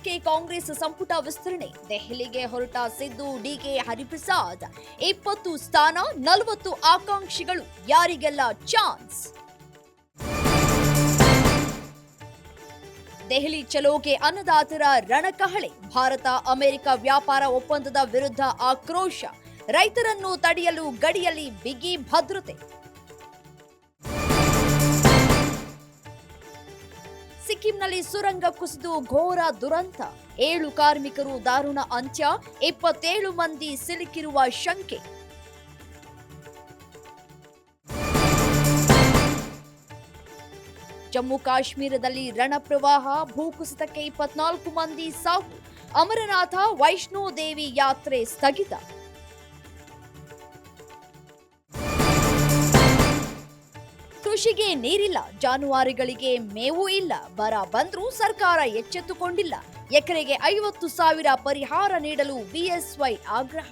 ರಾಜ್ಯಕ್ಕೆ ಕಾಂಗ್ರೆಸ್ ಸಂಪುಟ ವಿಸ್ತರಣೆ. ದೆಹಲಿಗೆ ಹೊರಟ ಸಿದ್ದು, ಡಿಕೆ, ಹರಿಪ್ರಸಾದ್. 20 ಸ್ಥಾನ, 40 ಆಕಾಂಕ್ಷಿಗಳು. ಯಾರಿಗೆಲ್ಲ ಚಾನ್ಸ್? ದೆಹಲಿ ಚಲೋಗೆ ಅನ್ನದಾತರ ರಣಕಹಳೆ. ಭಾರತ ಅಮೆರಿಕ ವ್ಯಾಪಾರ ಒಪ್ಪಂದದ ವಿರುದ್ಧ ಆಕ್ರೋಶ. ರೈತರನ್ನು ತಡೆಯಲು ಗಡಿಯಲ್ಲಿ ಬಿಗಿ ಭದ್ರತೆ. ಸಿಕ್ಕಿಂನಲ್ಲಿ ಸುರಂಗ ಕುಸಿದು ಘೋರ ದುರಂತ. 7 ಕಾರ್ಮಿಕರು ದಾರುಣ ಅಂತ್ಯ. 27 ಮಂದಿ ಸಿಲುಕಿರುವ ಶಂಕೆ. ಜಮ್ಮು ಕಾಶ್ಮೀರದಲ್ಲಿ ರಣಪ್ರವಾಹ. ಭೂಕುಸಿತಕ್ಕೆ 24 ಮಂದಿ ಸಾವು. ಅಮರನಾಥ ವೈಷ್ಣೋ ದೇವಿ ಯಾತ್ರೆ ಸ್ಥಗಿತ. ಕೃಷಿಗೆ ನೀರಿಲ್ಲ, ಜಾನುವಾರುಗಳಿಗೆ ಮೇವು ಇಲ್ಲ. ಬರ ಬಂದ್ರೂ ಸರ್ಕಾರ ಎಚ್ಚೆತ್ತುಕೊಂಡಿಲ್ಲ. ಎಕರೆಗೆ 50,000 ಪರಿಹಾರ ನೀಡಲು ಬಿಎಸ್ವೈ ಆಗ್ರಹ.